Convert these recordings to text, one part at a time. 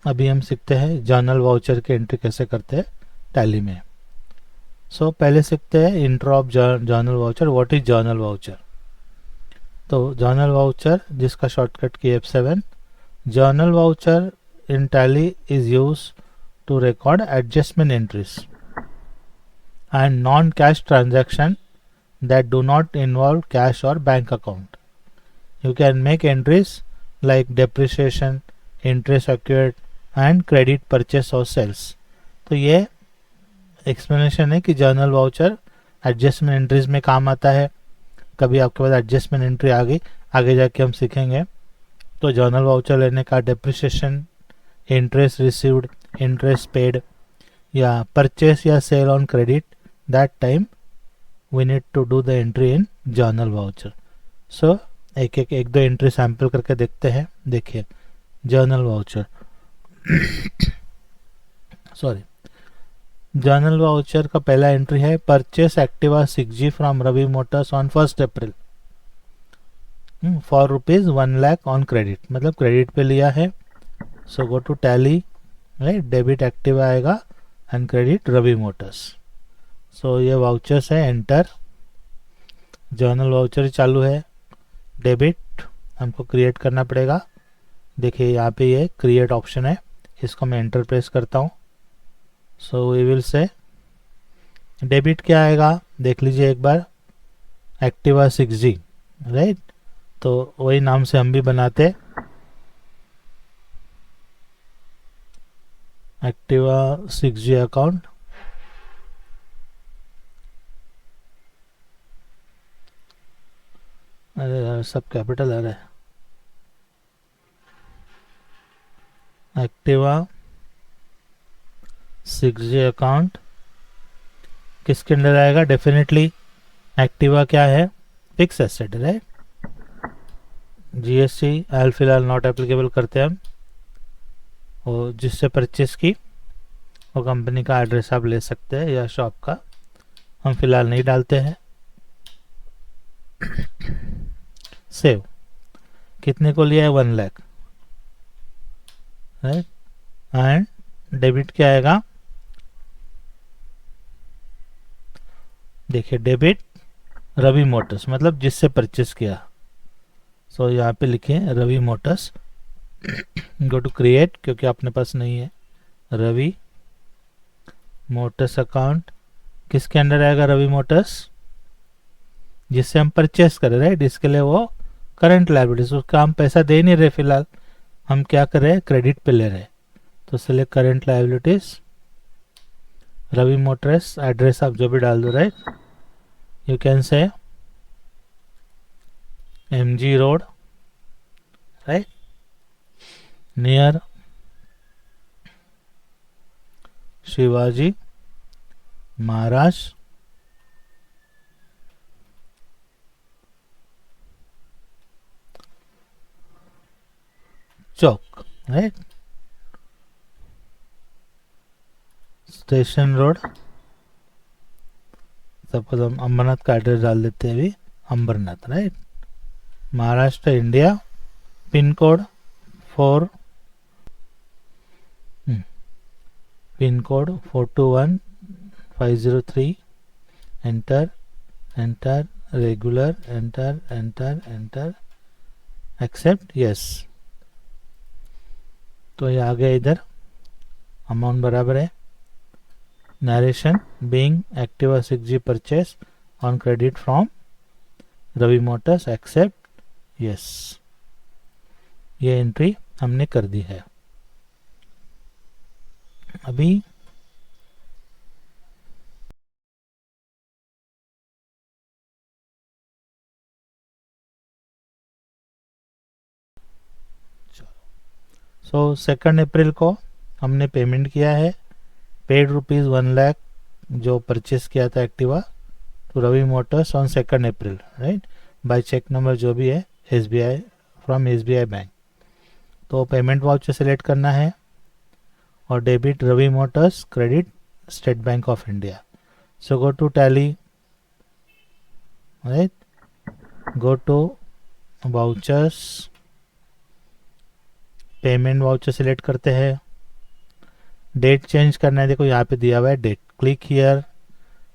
अभी हम सीखते हैं जर्नल वाउचर की एंट्री कैसे करते हैं टैली में। पहले सीखते हैं intro of journal voucher. What is journal voucher? तो जर्नल वाउचर जिसका शॉर्टकट की F7। Journal voucher in tally is used to record adjustment entries and non-cash transaction that do not involve cash or bank account. You can make entries like depreciation, interest accrued and credit purchase or sales. तो ये explanation है कि journal voucher adjustment entries में काम आता है। कभी आपके पास एडजस्टमेंट एंट्री आ गई, आगे जाके हम सीखेंगे। तो जर्नल वाउचर लेने का depreciation, interest received, interest paid या परचेस या sale on credit, that time we need to do the entry in journal voucher. एक दो एंट्री सैंपल करके देखते हैं। देखिए journal voucher sorry journal voucher का पहला एंट्री है purchase Activa 6G from Ravi motors on 1 April for ₹1 lakh on credit, मतलब क्रेडिट पे लिया है। So go to Tally, right, debit Activa आएगा and credit Ravi motors. So ये वाउचर्स है, एंटर। जर्नल वाउचर चालू है। डेबिट हमको क्रिएट करना पड़ेगा। देखिए यहाँ पे ये क्रिएट ऑप्शन है, इसको मैं एंटर प्रेस करता हूँ। So we will say debit क्या आएगा, देख लीजिए एक बार, एक्टिवा 6G, राइट। तो वही नाम से हम भी बनाते, एक्टिवा 6G अकाउंट। अरे यार सब कैपिटल आ रहा है। एक्टिवा 6G अकाउंट किसके अंडर आएगा? डेफिनेटली एक्टिवा क्या है, फिक्स एसेट, राइट। जीएसटी हाल फिलहाल नॉट एप्लीकेबल करते हैं हम। और जिससे परचेस की वो कंपनी का एड्रेस आप ले सकते हैं या शॉप का, हम फिलहाल नहीं डालते हैं। सेव, कितने को लिया है? 1 लाख, राइट। एंड डेबिट क्या आएगा? देखिए डेबिट रवि मोटर्स, मतलब जिससे परचेस किया। सो यहाँ पे लिखे Ravi motors, go to create, क्योंकि अपने पास नहीं है। रवि मोटर्स अकाउंट किसके अंडर आएगा? रवि मोटर्स, जिससे हम परचेस करें, राइट। इसके लिए वो करंट लायबिलिटीज, उसका हम पैसा दे नहीं रहे फिलहाल, हम क्या कर रहे हैं, क्रेडिट पे ले रहे हैं। तो select current liabilities, Ravi motors, address आप जो भी डाल दो, right. You can say MG road, right, near Shivaji Maharaj Chowk, right. Station road, suppose हम अम्बरनाथ का एड्रेस डाल देते हैं अभी, Ambarnath, right, Maharashtra, India. Pin code 421503, enter, enter, regular, enter, enter, enter, accept, yes. तो ये आ गया इधर, अमाउंट बराबर है। Narration being Activa 6G purchase on credit from Ravi Motors, accept, yes. ये एंट्री हमने कर दी है। अभी सेकंड अप्रैल को हमने पेमेंट किया है, पेड ₹1 लाख जो परचेस किया था Activa to Ravi motors on 2 April, right, by cheque number जो भी है SBI, फ्रॉम SBI बैंक। तो पेमेंट वाउचर सेलेक्ट करना है और debit Ravi motors, credit state bank of India. So go to Tally, right, go to vouchers, payment voucher select करते हैं, date change करना है, देखो यहाँ पे दिया हुआ है डेट, क्लिक हियर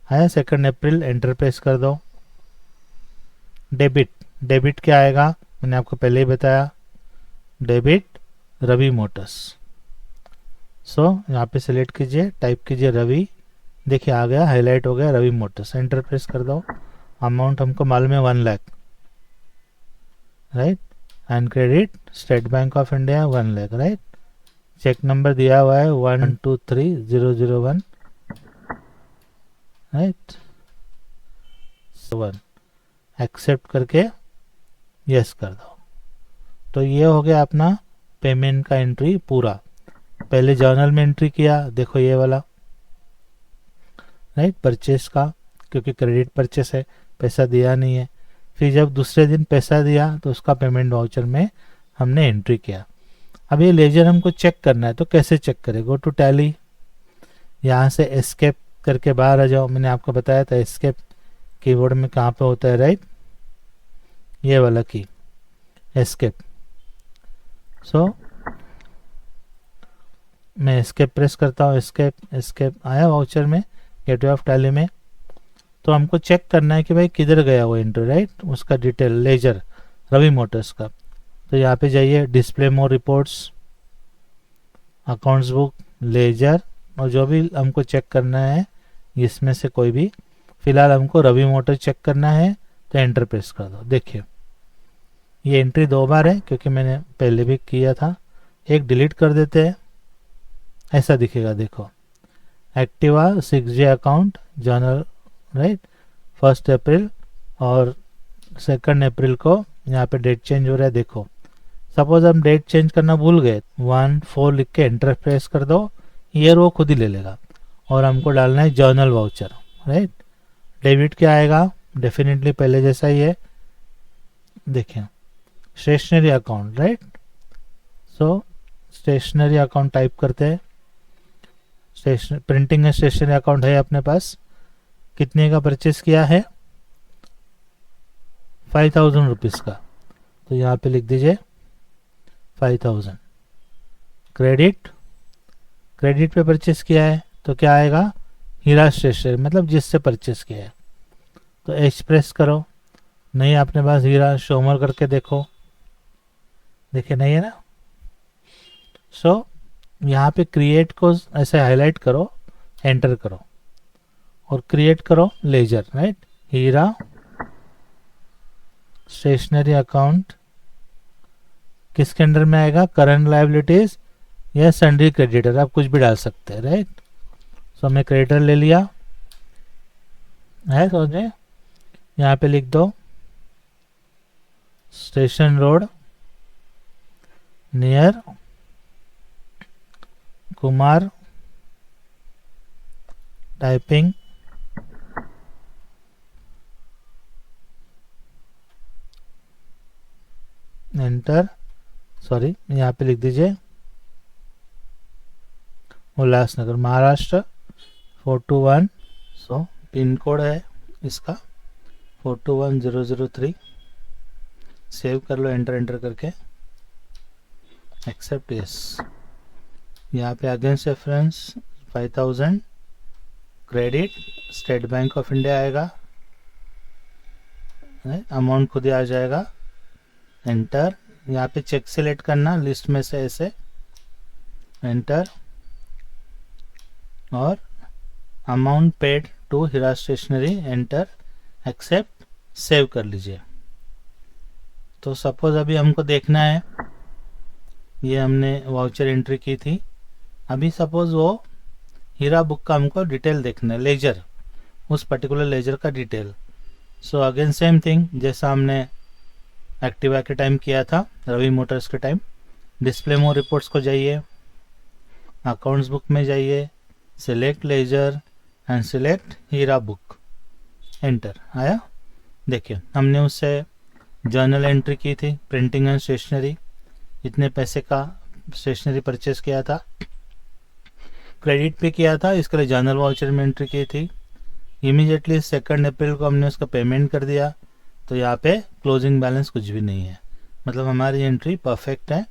है 2 अप्रैल, एंटर प्रेस कर दो। डेबिट, डेबिट क्या आएगा मैंने आपको पहले ही बताया, डेबिट रवि मोटर्स। सो यहाँ पे सिलेक्ट कीजिए, टाइप कीजिए रवि, देखिए आ गया, हाईलाइट हो गया रवि मोटर्स, एंटर प्रेस कर दो। अमाउंट हमको मालूम है 1 lakh, right, and credit state bank of India 1 lakh, right. Cheque number दिया हुआ है 123001, राइट, 1 एक्सेप्ट करके यस कर दो। तो ये हो गया अपना पेमेंट का एंट्री पूरा। पहले जर्नल में एंट्री किया, देखो ये वाला, राइट, परचेस का, क्योंकि क्रेडिट परचेस है, पैसा दिया नहीं है। फिर जब दूसरे दिन पैसा दिया तो उसका पेमेंट वाउचर में हमने एंट्री किया। अब ये लेजर हमको चेक करना है, तो कैसे चेक करें? गो टू टैली, यहाँ से एस्केप करके बाहर आ जाओ। मैंने आपको बताया था एस्केप कीबोर्ड में कहाँ पे होता है, राइट, ये वाला की एस्केप। सो मैं एस्केप प्रेस करता हूँ, एस्केप, एस्केप आया वाउचर में, गेटवे ऑफ टैली में। तो हमको चेक करना है कि भाई किधर गया वो एंट्री, राइट, उसका डिटेल, लेजर रवि मोटर्स का। तो यहाँ पे जाइए, display more reports, accounts book, laser, और जो भी हमको चेक करना है इसमें से कोई भी। फिलहाल हमको रवि मोटर चेक करना है, तो एंटर प्रेस कर दो। देखिए ये एंट्री 2 बार है, क्योंकि मैंने पहले भी किया था। एक डिलीट कर देते हैं, ऐसा दिखेगा, देखो Activa 6J account journal, right, 1 अप्रैल और 2 अप्रैल को यहाँ पे डेट चेंज हो रहा है। देखो सपोज हम डेट चेंज करना भूल गए, 1/4 लिख के एंटर प्रेस कर दो, ईयर वो खुद ही ले लेगा। और हमको डालना है जर्नल वाउचर, राइट। डेबिट क्या आएगा? डेफिनेटली पहले जैसा ही है, देखिए स्टेशनरी अकाउंट, राइट। सो स्टेशनरी अकाउंट टाइप करते हैं, प्रिंटिंग एंड स्टेशनरी अकाउंट है अपने पास। कितने का परचेस किया है? 5000 रुपीज़ का, तो यहाँ पे लिख दीजिए 5000। क्रेडिट, क्रेडिट पे परचेस किया है, तो क्या आएगा? हीरा स्टेशनरी, मतलब जिससे परचेस किया है। तो एच प्रेस करो, नहीं अपने पास हीरा, शोमर करके देखो, देखिए नहीं है ना। सो यहाँ पे क्रिएट को ऐसे हाईलाइट करो, एंटर करो और क्रिएट करो लेजर, राइट, हीरा स्टेशनरी अकाउंट। किसके अंडर में आएगा? करंट लायबिलिटीज या सन्ड्री क्रेडिटर, आप कुछ भी डाल सकते हैं, राइट। सो मैं क्रेडिटर ले लिया है, समझे। यहाँ पे लिख दो station road near Kumar, typing, enter, sorry यहाँ पे लिख दीजिए उल्लासनगर, महाराष्ट्र 421। सो पिन कोड है इसका 421003। सेव कर लो, एंटर एंटर करके, एक्सेप्ट यस। यहाँ पे against reference 5000, credit state bank of India आएगा, अमाउंट खुद ही आ जाएगा, एंटर। यहाँ पे चेक सिलेक्ट करना लिस्ट में से ऐसे, एंटर, और amount paid to Hira stationery, enter, accept, save कर लीजिए। तो सपोज अभी हमको देखना है, ये हमने वाउचर एंट्री की थी, अभी सपोज वो हीरा बुक का हमको डिटेल देखना है, लेजर, उस पर्टिकुलर लेजर का detail. So again same thing जैसा हमने एक्टिवा के टाइम किया था, रवि मोटर्स के टाइम, डिस्प्ले मोर रिपोर्ट्स को जाइए, अकाउंट्स बुक में जाइए, select ledger and select Hira book, enter आया। देखिए हमने उससे जर्नल एंट्री की थी, प्रिंटिंग एंड स्टेशनरी, इतने पैसे का स्टेशनरी परचेस किया था, क्रेडिट पे किया था, इसके लिए जर्नल वाउचर में एंट्री की थी। इमीडिएटली 2 अप्रैल को हमने उसका पेमेंट कर दिया, तो यहाँ पे क्लोजिंग बैलेंस कुछ भी नहीं है, मतलब हमारी एंट्री परफेक्ट है।